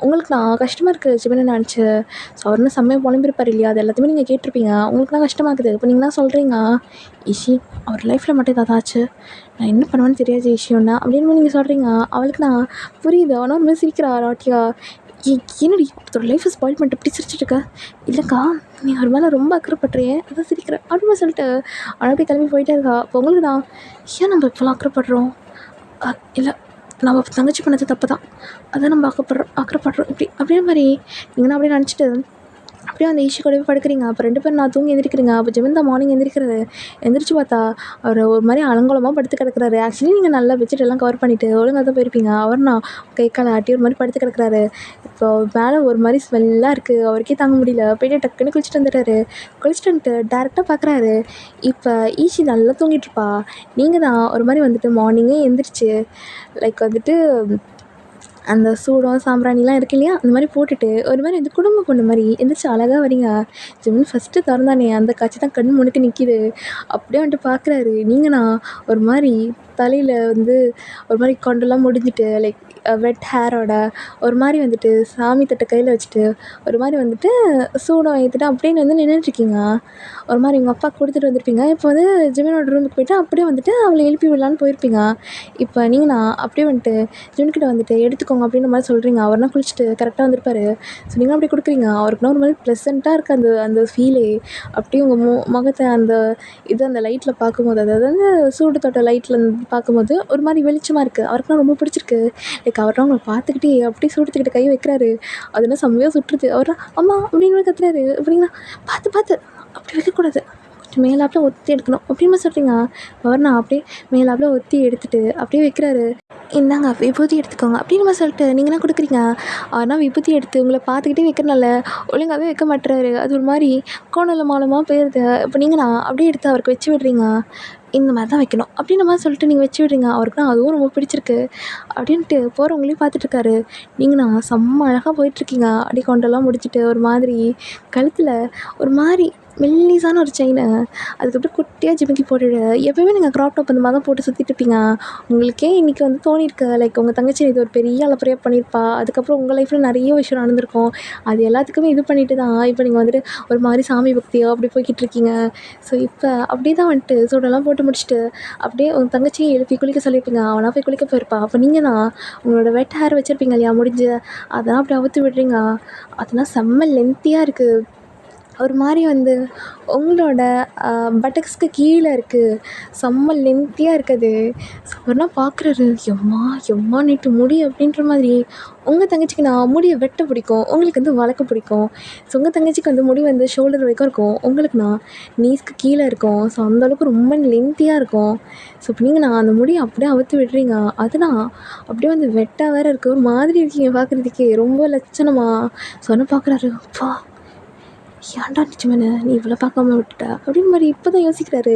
உங்களுக்கு நான் கஷ்டமாக இருக்குது சிவனை நினச்சி. ஸோ அவர்னு செம்மையாக புலம்பிருப்பார் இல்லையா அது எல்லாத்தையுமே நீங்கள் கேட்டிருப்பீங்க. உங்களுக்கு தான் கஷ்டமாக இருக்குது. இப்போ நீங்கள் தான் சொல்கிறீங்க ஈஷி அவர் லைஃப்பில் மட்டும் ஏதாவது ஆச்சு நான் என்ன பண்ணுவேன்னு தெரியாது ஈஷி ஒன்றா அப்படின்னு நீங்கள் சொல்கிறீங்க. அவளுக்கு நான் புரியுது. ஆனால் ஒரு மாதிரி சிரிக்கிறா ராட்டியா. என்னடி ஒருத்தரோட லைஃப்பை ஸ்பாயில் பண்ணிட்டு இப்படி சிரிச்சிட்டு இருக்க. இல்லைக்கா நீ அவர் மேலே ரொம்ப அக்கறைப்படுறியே அதான் சிரிக்கிறேன் அப்படின்னு சொல்லிட்டு அவனை அப்படியே கிளம்பி போயிட்டே இருக்கா. இப்போ உங்களுக்கு நான் ஏன் நம்ம இப்போலாம் அக்கறைப்படுறோம் இல்லை நம்ம தங்கச்சி பண்ணது தப்பு தான் அதான் நம்ம அக்கறைப்படுறோம் இப்படி அப்படின்ற மாதிரி நீங்கன்னா அப்படியே நினச்சிட்டு அப்படியே அந்த ஈஷி கூடவே படுக்கிறீங்க. அப்போ 2 பேரும் நான் தூங்கி எந்திரிக்கிறீங்க. அப்போ ஜெமின் தான் மார்னிங் எந்திரிக்கிறாரு. எந்திரிச்சு பார்த்தா அவர் ஒரு மாதிரி அலங்கோலமாக படுத்து கிடக்குறாரு. ஆக்சுவலி நீங்கள் நல்லா பெட்ஷீட் எல்லாம் கவர் பண்ணிவிட்டு ஒழுங்காக தான் போயிருப்பீங்க. அவர் நான் கை காலை ஆட்டி ஒரு மாதிரி படுத்து கிடக்குறாரு. இப்போ மேலே ஒரு மாதிரி ஸ்மெல்லாக இருக்குது. அவருக்கே தாங்க முடியல. போய்ட்டு டக்குன்னு குளிச்சுட்டு வந்துடுறாரு. குளிச்சுட்டு வந்துட்டு டேரெக்டாக பார்க்குறாரு. இப்போ ஈஷி நல்லா தூங்கிட்டுருப்பா. நீங்கள் தான் ஒரு மாதிரி வந்துட்டு மார்னிங்கே எந்திரிச்சு லைக் வந்துட்டு அந்த சூடம் சாம்பிராணிலாம் இருக்கு இல்லையா அந்த மாதிரி போட்டுட்டு ஒரு மாதிரி வந்து குடும்ப பொண்ணு மாதிரி எந்திரிச்சு அழகாக வரீங்க. ஜிம்மின் ஃபஸ்ட்டு திறந்தானே அந்த காட்சி தான் கண் முன்னுக்கு நிற்கிது. அப்படியே வந்துட்டு பார்க்குறாரு. நீங்கண்ணா ஒரு மாதிரி தலையில் வந்து ஒரு மாதிரி கொண்டெல்லாம் முடிஞ்சிட்டு லைக் வெட் ஹேரோட ஒரு மாதிரி வந்துட்டு சாமி தட்டை கையில் வச்சுட்டு ஒரு மாதிரி வந்துட்டு சூடம் ஏற்றிட்டு அப்படின்னு வந்து நின்றுட்டுருக்கீங்க. ஒரு மாதிரி உங்கள் அப்பா கொடுத்துட்டு வந்திருப்பீங்க. இப்போ வந்து ஜிமினோட ரூமுக்கு போய்ட்டு அப்படியே வந்துட்டு அவளை எழுப்பி விடலான்னு போயிருப்பீங்க. இப்போ நீங்கண்ணா அப்படியே வந்துட்டு ஜிம்கிட்ட வந்துட்டு எடுத்துக்கோங்க அப்படின்ற மாதிரி சொல்கிறீங்க. அவர்னா குளிச்சுட்டு கரெக்டாக வந்திருப்பாரு. ஸோ நீங்கள் அப்படி கொடுக்குறீங்க. அவருக்குனா ஒரு மாதிரி ப்ளசண்ட்டாக இருக்குது அந்த அந்த ஃபீலே. அப்படியே உங்கள் முகத்தை அந்த அந்த லைட்டில் பார்க்கும்போது அதாவது அந்த சூடு தொட்ட லைட்டில் பார்க்கும்போது ஒரு மாதிரி வெளிச்சமாக இருக்குது. அவருக்குலாம் ரொம்ப பிடிச்சிருக்கு. லைக் அவர்லாம் உங்களை பார்த்துக்கிட்டே அப்படியே சூடத்துக்கிட்ட கை வைக்கிறாரு. அதுனா செம்மையாக சுட்டுருது. அவர்லாம் அம்மா அப்படின்னு கத்துறாரு. அப்படின்னா பார்த்து பார்த்து அப்படி வைக்கக்கூடாது கொஞ்சம் மேலாப்பில் ஒத்தி எடுக்கணும் அப்படின்னு சொல்கிறீங்க. அவர்னா அப்படியே மேலாப்பில் ஒத்தி எடுத்துகிட்டு அப்படியே வைக்கிறாரு. இந்தாங்க விபூதி எடுத்துக்கோங்க அப்படின்னு சொல்லிட்டு நீங்கள்லாம் கொடுக்குறீங்க. ஆனால் விபூதி எடுத்து உங்களை பார்த்துக்கிட்டே வைக்கிறனால ஒழுங்காகவே வைக்க மாட்டுறாரு. அது ஒரு மாதிரி கோணல மாலமாக போயிடுது. இப்போ நீங்கள்ண்ணா அப்படியே எடுத்து அவருக்கு வச்சு விடுறீங்க. இந்த மாதிரி தான் வைக்கணும் அப்படின்ற மாதிரி சொல்லிட்டு நீங்கள் வச்சு விடுறீங்க. அவருக்குனா அதுவும் ரொம்ப பிடிச்சிருக்கு அப்படின்ட்டு போகிறவங்களையும் பார்த்துட்ருக்காரு. நீங்கள்ண்ணா செம்ம அழகாக போயிட்டுருக்கீங்க. அப்படியே கொண்டெல்லாம் முடிச்சுட்டு ஒரு மாதிரி கழுத்தில் ஒரு மாதிரி மெல்லிசான ஒரு செயினு அதுக்கப்புறம் குட்டியாக ஜிமிக்கி போட்டுவிடு. எப்போயுமே நீங்கள் க்ராப் டாப் அந்த மாதிரி தான் போட்டு சுற்றிட்டு இருப்பீங்க. உங்களுக்கே இன்றைக்கி வந்து தோணியிருக்கு லைக் உங்கள் தங்கச்சி இது ஒரு பெரிய அளப்பறையாக பண்ணியிருப்பா. அதுக்கப்புறம் உங்கள் லைஃப்பில் நிறைய விஷயம் நடந்திருக்கும். அது எல்லாத்துக்குமே இது பண்ணிட்டு தான் இப்போ நீங்கள் வந்துட்டு ஒரு மாதிரி சாமி பக்தியாக அப்படி போய்கிட்டு இருக்கீங்க. ஸோ இப்போ அப்படியே தான் வந்துட்டு சூடெல்லாம் போட்டு முடிச்சுட்டு அப்படியே உங்கள் தங்கச்சியை எழுப்பி குளிக்க சொல்லியிருப்பீங்க. அவனா போய் குளிக்க போயிருப்பா. அப்போ நீங்கள் தான் உங்களோட வெட் ஹேர் வச்சுருப்பீங்க இல்லையா முடிஞ்சு அதெல்லாம் அப்படி அவுத்து விடுறீங்க. அதெல்லாம் செம்ம லென்த்தியாக இருக்குது. ஒரு மாதிரி வந்து உங்களோட பட்டக்ஸ்க்கு கீழே இருக்குது. செம்ம லென்த்தியாக இருக்குது. ஸோ அவர்லாம் பார்க்குறாரு. எம்மா எம்மா நீட்டு முடி அப்படின்ற மாதிரி. உங்கள் தங்கச்சிக்கு நான் முடியை வெட்ட பிடிக்கும். உங்களுக்கு வந்து வளர்க்க பிடிக்கும். ஸோ உங்கள் தங்கச்சிக்கு வந்து முடி வந்து ஷோல்டர் வரைக்கும் இருக்கும். உங்களுக்கு நான் நீஸ்க்கு கீழே இருக்கும். ஸோ அந்தளவுக்கு ரொம்ப லென்த்தியாக இருக்கும். ஸோ இப்போ நீங்கள் நான் அந்த முடியை அப்படியே அவுத்து விடுறீங்க. அதெல்லாம் அப்படியே வந்து வெட்டாக வேறு இருக்குது. ஒரு மாதிரி இருக்கீங்க பார்க்குறதுக்கே ரொம்ப லட்சணமா. சொன்ன பார்க்குறாரு. அப்பா ஏன்டா நிச்சயமான நீ இவ்வளோ பார்க்காம விட்டுட்டா அப்படின்னு மாதிரி இப்போ தான் யோசிக்கிறாரு.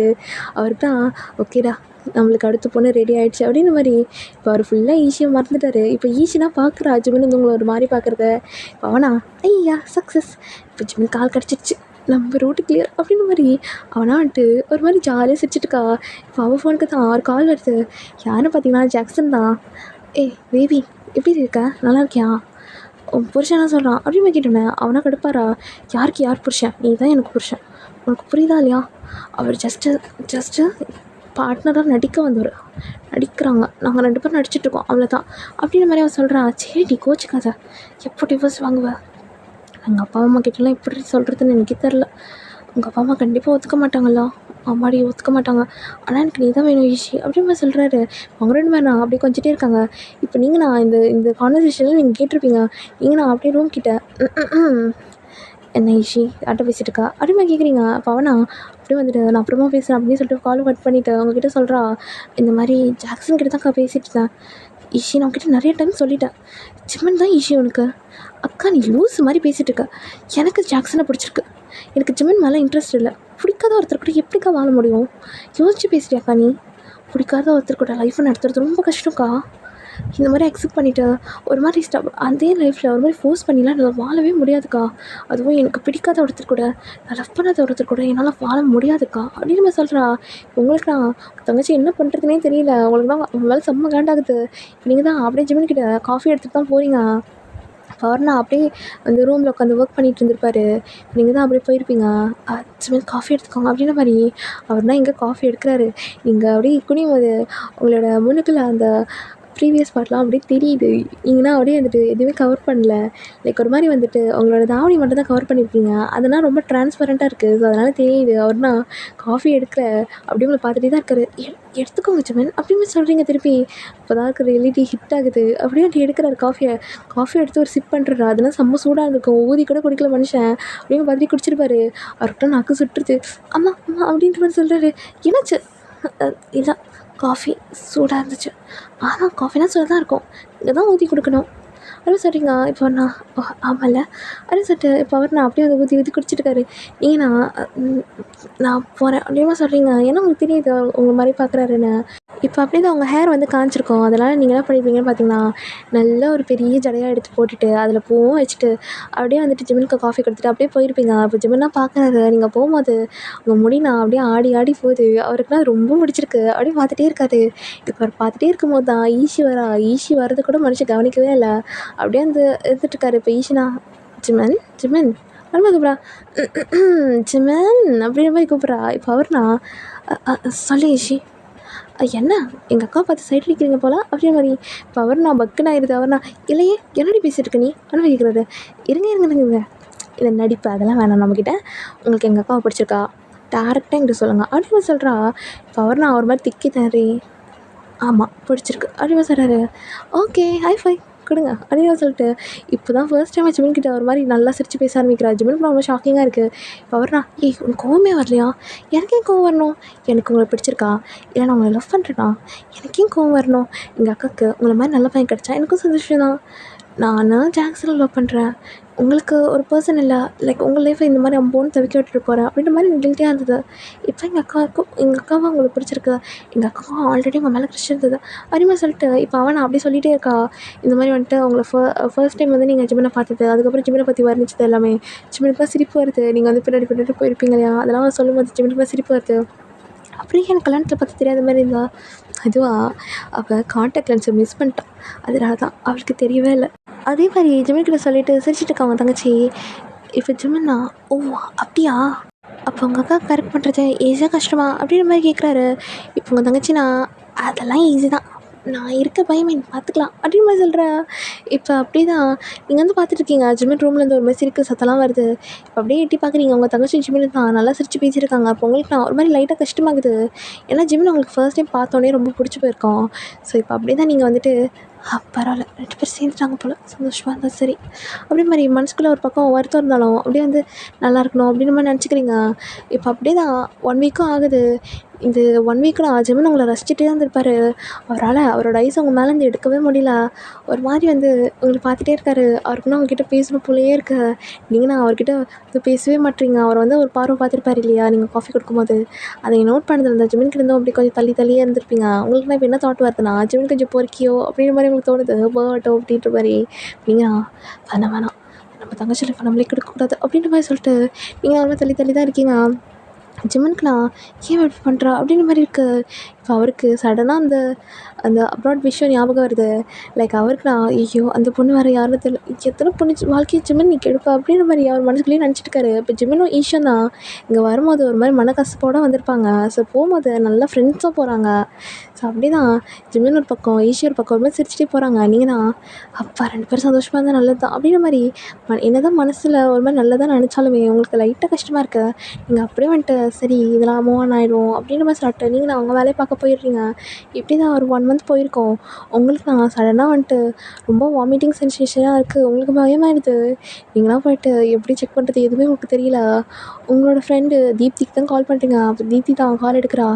அவருக்கு தான் ஓகேடா நம்மளுக்கு அடுத்த பொண்ணு ரெடி ஆகிடுச்சு அப்படின்ற மாதிரி. இப்போ அவர் ஃபுல்லாக ஈஸியாக மறந்துட்டார். இப்போ ஈஸினா பார்க்குறா ஜிமின் வந்து உங்களை ஒரு மாதிரி பார்க்குறத. இப்போ அவனா ஐயா சக்ஸஸ் இப்போ ஜிமின் கால் கிடச்சிருச்சு நம்ம ரூட்டு கிளியர் அப்படின்ற மாதிரி அவனா வந்துட்டு ஒரு மாதிரி ஜாலியாக சிரிச்சிட்ருக்கா. இப்போ அவள் ஃபோனுக்கு தான் 6 கால் வருது. யாருன்னு பார்த்தீங்கன்னா ஜாக்சன் தான். ஏய் பேபி எப்படி இருக்க நல்லா இருக்கியா புருஷனா சொல்கிறான் அப்படின்னு கேட்டோன்னே அவனா கடுப்பாரா. யாருக்கு யார் புருஷன் நீ தான் எனக்கு புருஷன் உனக்கு புரியுதா இல்லையா. அவர் ஜஸ்ட்டு பார்ட்னராக நடிக்க வந்தவர் நடிக்கிறாங்க. நாங்கள் 2 பேரும் நடிச்சிட்ருக்கோம் அவ்வளோதான் அப்படின்ற மாதிரி அவன் சொல்கிறான். சரி நீ கோச்சிக்காத எப்போ டிவோர்ஸ் வாங்குவேன். எங்கள் அப்பா அம்மா கிட்டலாம் எப்படி சொல்கிறதுன்னு எனக்கே தெரில. உங்கள் அப்பா அம்மா கண்டிப்பாக ஒத்துக்க மாட்டாங்களா. அம்மாடி ஒத்துக்க மாட்டாங்க. ஆனால் எனக்கு நீ தான் வேணும் ஈஷி அப்படின்னு மாதிரி சொல்கிறாரு. அவங்க 2 பேரும் நான் அப்படியே கொஞ்சிட்டே இருக்காங்க. இப்போ நீங்கள் நான் இந்த கான்வர்சேஷனில் நீங்கள் கேட்டிருப்பீங்க. நீங்கள் நான் அப்படியே ரூம் கிட்ட என்ன ஈஷி யார்கிட்ட பேசிகிட்டு இருக்கா அப்படிமா கேட்குறீங்க. அப்போ அவனா அப்படியே வந்துட்டு நான் அப்புறமா பேசுகிறேன் அப்படின்னு சொல்லிட்டு கால் கட் பண்ணிவிட்டு அவங்கக்கிட்ட சொல்கிறா, இந்த மாதிரி ஜாக்சன் கிட்ட தான்க்கா பேசிகிட்டு இருந்தேன். ஈஷி நான் உங்ககிட்ட நிறைய டைம் சொல்லிட்டேன், ஜிம்மன் தான் ஈஷி உனக்கு. அக்கா நீ லூஸ் மாதிரி பேசிகிட்டு இருக்க. எனக்கு ஜாக்சனை பிடிச்சிருக்கு, எனக்கு ஜிம்மன் மேலே இன்ட்ரெஸ்ட் இல்லை. பிடிக்காத ஒருத்தர் கூட எப்படிக்கா வாழ முடியும்? யோசிச்சு பேசுறியாக்கா நீ? பிடிக்காத ஒருத்தர் கூட லைஃப்பை நடத்துறது ரொம்ப கஷ்டம்க்கா. இந்த மாதிரி அக்செப்ட் பண்ணிவிட்டு ஒரு மாதிரி அதே லைஃப்பில் ஒரு மாதிரி ஃபோர்ஸ் பண்ணிலாம் என்னால் வாழவே முடியாதுக்கா. அதுவும் எனக்கு பிடிக்காத ஒருத்தர் கூட, நான் லவ் பண்ணாத ஒருத்தர் கூட என்னால் வாழ முடியாதுக்கா அப்படின்னு நம்ம சொல்கிறா. உங்களுக்கு நான் தங்கச்சி என்ன பண்ணுறதுனே தெரியல. உங்களுக்கு தான் உங்க மேலே செம்ம காண்டாகுது. நீங்கள் தான் அப்படியே ஜிம்மன் கிட்ட காஃபி எடுத்துகிட்டு தான் போகிறீங்க. அவர்னா அப்படியே அந்த ரூமில் உட்காந்து ஒர்க் பண்ணிகிட்டு இருந்திருப்பாரு. நீங்கள் தான் அப்படியே போயிருப்பீங்க. ஜிம்மன் காஃபி எடுத்துக்கோங்க அப்படின்ற மாதிரி அவர்னா எங்கே காஃபி எடுக்கிறாரு. நீங்கள் அப்படியே குனியும் போது உங்களோட முன்னுக்குள்ள அந்த ப்ரீவியஸ் பார்ட்லாம் அப்படியே தெரியுது. நீங்கன்னா அப்படியே வந்துட்டு எதுவுமே கவர் பண்ணல. லைக் ஒரு மாதிரி வந்துட்டு அவங்களோட தாவணி மட்டும் தான் கவர் பண்ணியிருக்கீங்க. அதெல்லாம் ரொம்ப ட்ரான்ஸ்பரண்ட்டாக இருக்குது. ஸோ அதனால் தெரியுது அவர்னா காஃபி எடுக்கிற அப்படி உங்களை பார்த்துட்டே தான் இருக்காரு. எடுத்துக்கோங்க ஜிம்மன் அப்படின்னு சொல்கிறீங்க திருப்பி. அப்போ தான் இருக்கிற எல்இடி ஹிட் ஆகுது. அப்படியே அப்படி எடுக்கிறாரு காஃபி எடுத்து ஒரு சிப் பண்ணுறாரு. அதெல்லாம் செம்ம சூடாக இருந்திருக்கும். ஊதி கூட குடிக்கல மனுஷன். அப்படின்னு பார்த்துட்டு குடிச்சிருப்பாரு. அவர்கிட்ட நாக்கு சுட்டுருது. அம்மா அம்மா அப்படின்ற மாதிரி சொல்கிறாரு. என்னாச்சு? இல்லை காஃபி சூடாக இருந்துச்சு. ஆனால் காஃபினா சூடாக தான் இருக்கும், இங்கே தான் ஊற்றி கொடுக்கணும் அப்படின்னு சொல்கிறீங்க. இப்போ நான் ஆமாம்ல அப்படின்னு சொல்லிட்டு இப்போ அவர் நான் அப்படியே அதை ஊற்றி ஊற்றி குடிச்சிட்டுருக்காரு. நீங்கள் நான் போகிறேன் அப்படின்னா சொல்கிறீங்க. ஏன்னா உங்களுக்கு தெரியுது உங்களை மாதிரி பார்க்குறாருன்னு. இப்போ அப்படியே தான் உங்கள் ஹேர் வந்து காஞ்சிருக்கும். அதனால் நீங்கள் என்ன பண்ணியிருப்பீங்கன்னு பார்த்தீங்கன்னா, நல்ல ஒரு பெரிய ஜடையாக எடுத்து போட்டுட்டு அதில் பூவும் வச்சுட்டு அப்படியே வந்துட்டு ஜிம்மனுக்கு காஃபி கொடுத்துட்டு அப்படியே போயிருப்பீங்க. இப்போ ஜிம்மன்லாம் பார்க்குறாரு. நீங்கள் போகும்போது உங்கள் முடி நான் அப்படியே ஆடி ஆடி போகுது. அவருக்குலாம் ரொம்ப பிடிச்சிருக்கு. அப்படியே பார்த்துட்டே இருக்காரு. இப்போ அவர் பார்த்துட்டே இருக்கும்போது தான் ஈஷி வர்றது கூட மனுஷன் கவனிக்கவே இல்லை. அப்படியே வந்து இருந்துட்டுருக்காரு. இப்போ ஈஷினா ஜிம்மன் ஜிம்மன் அப்படின்னு கூப்பிட்றா. ஜிம்மன் அப்படின்ற மாதிரி கூப்பிட்றா. இப்போ அவர்னா சொல்லு ஈஷி. என்ன எங்கள் அக்கா பார்த்து சைட் அடிக்கிறீங்க போல அப்படின்ற மாதிரி. இப்போ அவர்னா பக்குன்னு ஆயிடுது. அவர்னா இல்லையே என்னடி பேசிகிட்டு இருக்க நீ அப்படின்னு கேட்குறாரு. இருங்க இல்லை நடிப்பு அதெல்லாம் வேணாம் நம்மக்கிட்ட. உங்களுக்கு எங்கள் அக்காவை பிடிச்சிருக்கா டேரெக்டாக என்கிட்ட சொல்லுங்கள் அப்படின்னு சொல்கிறா. இப்போ அவர்னா ஒரு மாதிரி திக்கி தரே. ஆமாம் பிடிச்சிருக்கு அப்படின்னு சொல்கிறாரு. ஓகே ஹை கொடுங்க அப்படின்னு சொல்லிட்டு இப்போ தான் ஃபர்ஸ்ட் டைம் ஜிம்மன் கிட்ட ஒரு மாதிரி நல்லா சிரித்து பேச ஆரம்பிக்கிறா. ஜிம்மனுக்கு ரொம்ப ஷாக்கிங்காக இருக்குது. இப்போ அவர்னா உனக்கு கோவமே வரலையா? எனக்கு ஏன் கோவம் வரணும்? எனக்கு உங்களை பிடிச்சிருக்கா இல்லை நான் உங்களை லவ் பண்ணுறேன்னா எனக்கு ஏன் கோவம் வரணும்? எங்கள் அக்காவுக்கு உங்களை மாதிரி நல்ல பையன் கிடச்சா எனக்கும் சந்தோஷம் தான். நான் ஜாக்சனை லவ் பண்ணுறேன். உங்களுக்கு ஒரு பர்சன் இல்லை, லைக் உங்கள் லைஃப்பை இந்த மாதிரி அம்போன்னு தவிக்க விட்டுட்டு போகிறேன் அப்படின்ற மாதிரி எனக்கு கில்ட்டியாக இருந்தது. இப்போ எங்கள் அக்காவை உங்களுக்கு பிடிச்சிருக்கு. எங்கள் அக்காவும் ஆல்ரெடி உங்கள் மேலே க்ரஷ் இருந்தது அப்படிமா சொல்லிட்டு இப்போ அவன் அப்படி சொல்லிகிட்டே இருக்கா. இந்த மாதிரி வந்துட்டு அவங்கள ஃபர்ஸ்ட் டைம் வந்து நீங்கள் ஜிம்மனை பார்த்தது, அதுக்கப்புறம் ஜிம்மனை பற்றி வர்ணிச்சது எல்லாமே ஜிம்மனுக்குலாம் சிரிப்பு வருது. நீங்கள் வந்து பின்னாடி போயிருப்பீங்க இல்லையா, அதெல்லாம் சொல்லும்போது ஜிம்மனுக்குலாம் சிரிப்பு வருது. அப்படியே எனக்கு கல்யாணத்தில் பார்த்து தெரியாத மாதிரி இருந்தா. அதுவாக அவள் காண்டாக்ட் லென்ஸை மிஸ் பண்ணிட்டான். அதனால தான் அவளுக்கு தெரியவே இல்லை. அதே மாதிரி ஜிம்மன்கிட்ட சொல்லிட்டு சிரிச்சிட்டு இருக்காங்க தங்கச்சி. இப்போ ஜிம்மன்னா ஓ அப்படியா, அப்போ உங்கள் அக்கா கரெக்ட் பண்ணுறது ஈஸியாக கஷ்டமா அப்படின்ற மாதிரி கேட்குறாரு. இப்போ உங்கள் தங்கச்சினா அதெல்லாம் ஈஸி தான், நான் இருக்க பயமே பார்த்துக்கலாம் அப்படின்னு மாதிரி சொல்கிறேன். இப்போ அப்படி தான் நீங்கள் வந்து பார்த்துட்ருக்கீங்க. ஜிம்மன் ரூம்லேருந்து ஒரு மாதிரி சிரிக்க சத்தம்லாம் வருது. இப்போ அப்படியே எட்டி பார்க்குறீங்க. உங்கள் தங்கச்சி ஜிம்மில் தான் நல்லா சிரித்து பேசியிருக்காங்க. அப்போ உங்களுக்கு நான் ஒரு மாதிரி லைட்டாக கஷ்டமாகுது. ஏன்னா ஜிம்மில் உங்களுக்கு ஃபர்ஸ்ட் டைம் பார்த்தோன்னே ரொம்ப பிடிச்சி போயிருக்கோம். ஸோ இப்போ அப்படியே தான் நீங்கள் வந்துட்டு பரவாயில்ல 2 பேர் சேர்ந்துட்டாங்க போல், சந்தோஷமாக இருந்தால் சரி அப்படி மாதிரி மனசுக்குள்ளே ஒரு பக்கம் வருத்தம் இருந்தாலும் அப்படியே வந்து நல்லா இருக்கணும் அப்படின்ற மாதிரி நினச்சிக்கிறீங்க. இப்போ அப்படியே தான் 1 வீக்கும் ஆகுது. இந்த 1 வீக்கு நான் ஜிம்மன் உங்களை ரசிச்சுட்டே இருந்திருப்பார். அவரால் அவரோட ஐஸ் உங்கள் மேலேருந்து எடுக்கவே முடியல. ஒரு மாதிரி வந்து உங்களை பார்த்துட்டே இருக்காரு. அவருக்குன்னா அவங்ககிட்ட பேசணும் போலேயே இருக்கு. நீங்கள் நான் அவர்கிட்ட இது பேசவே மாட்டீங்க. அவர் வந்து ஒரு பார்வை பார்த்துருப்பார் இல்லையா நீங்கள் காஃபி கொடுக்கும்போது, அதை நோட் பண்ணதில் இந்த ஜிம்மன் கிட்ட இருந்தும் அப்படி கொஞ்சம் தள்ளியே இருந்திருப்பீங்க. உங்களுக்கு நான் இப்போ என்ன தாட் வருதுன்னா ஜிம்மன் கொஞ்சம் பொறுக்கியோ அப்படின்ற மாதிரி உங்களுக்கு தோணுது. பேர்ட்டோ அப்படின்ற மாதிரி. நீங்கள் வேணாம் நம்ம தங்கச்சி லைஃப் நம்மளே கொடுக்கக்கூடாது அப்படின்ற மாதிரி சொல்லிட்டு நீங்கள் அவ்வளோ தள்ளி தான் இருக்கீங்க. ஜிம்மனுக்குலாம் ஏன் இப்படி பண்ணுறா அப்படின்ற மாதிரி இருக்குது. இப்போ அவருக்கு சடனாக அந்த அப்ராட் விஷயம் ஞாபகம் வருது. லைக் அவருக்கு ஐயோ அந்த பொண்ணு வேறு யாருன்னு தெரியல, எத்தனை பொண்ணு வாழ்க்கையை ஜிம்மன் நீ கெடுப்பா அப்படின்ற மாதிரி அவர் மனசுக்குள்ளேயே நினச்சிட்டுருக்காரு. இப்போ ஜிம்மனும் ஈஷன் தான் இங்கே வரும்போது ஒரு மாதிரி மனக்கசப்போடு வந்திருப்பாங்க. ஸோ போகும்போது நல்லா ஃப்ரெண்ட்ஸாக போகிறாங்க. ஸோ அப்படி தான் ஜிம்மன் ஒரு பக்கம் ஈஷி ஒரு பக்கம் ஒரு மாதிரி சிரிச்சிட்டே போகிறாங்க. நீங்கள் தான் அப்பா 2 பேரும் சந்தோஷமாக இருந்தால் நல்லது தான் அப்படின்ற மாதிரி என்ன தான் மனசில் ஒரு மாதிரி நல்லதாக நினச்சாலுமே உங்களுக்கு லைட்டாக கஷ்டமாக இருக்குது. நீங்கள் அப்படியே வந்துட்டு சரி இதெல்லாம் மூவ் ஆன் ஆகிடும் அப்படின்ற மாதிரி சொல்லிட்டு நீங்கள் அவங்க வேலையை பார்க்க போயிடுறீங்க. இப்படி தான் ஒரு 1 மந்த் போயிருக்கோம். உங்களுக்கு நான் சடனாக வந்துட்டு ரொம்ப வாமிட்டிங் சென்சேஷனாக இருக்குது. உங்களுக்கு பயமாயிடுது. நீங்களாம் போயிட்டு எப்படி செக் பண்ணுறது எதுவுமே உங்களுக்கு தெரியல. உங்களோட ஃப்ரெண்டு தீப்திக்கு தான் கால் பண்ணுறீங்க. அப்போ தீப்தி தான் கால் எடுக்கிறா.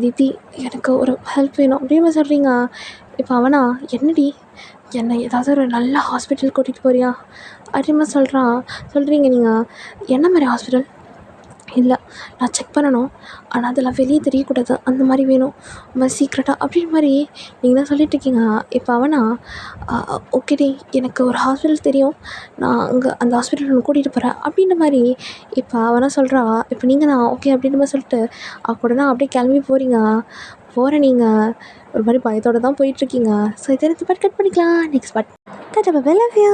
"தீப்தி, எனக்கு ஒரு ஹெல்ப் வேணும்" அப்படின்னு சொல்கிறீங்க. இப்போ அவனா, "என்னடி, என்னை ஏதாவது ஒரு நல்ல ஹாஸ்பிட்டல் கூட்டிகிட்டு போறியா?" அப்படின்னு சொல்கிறீங்க நீங்கள். "என்ன மாதிரி ஹாஸ்பிட்டல்?" "இல்லை, நான் செக் பண்ணணும். ஆனால் அதெல்லாம் வெளியே தெரியக்கூடாது. அந்த மாதிரி வேணும். ரொம்ப சீக்ரெட்டாக" அப்படின்ற மாதிரி நீங்கள் தான் சொல்லிகிட்ருக்கீங்க. இப்போ அவனா, "ஓகேடி, எனக்கு ஒரு ஹாஸ்பிட்டல் தெரியும். நான் அங்கே அந்த ஹாஸ்பிட்டல் உன்னை கூட்டிகிட்டு போகிறேன்" அப்படின்ற மாதிரி இப்போ அவனா சொல்கிறா. இப்போ நீங்கள் தான் ஓகே அப்படின்ற மாதிரி சொல்லிட்டு உடனே அப்படியே கிளம்பி போகிற நீங்கள் ஒரு மாதிரி பயத்தோடு தான் போயிட்டுருக்கீங்க. ஸோ இதை பாட்டு கட் பண்ணிக்கலாம். Next part. Tata, bye bye, love you.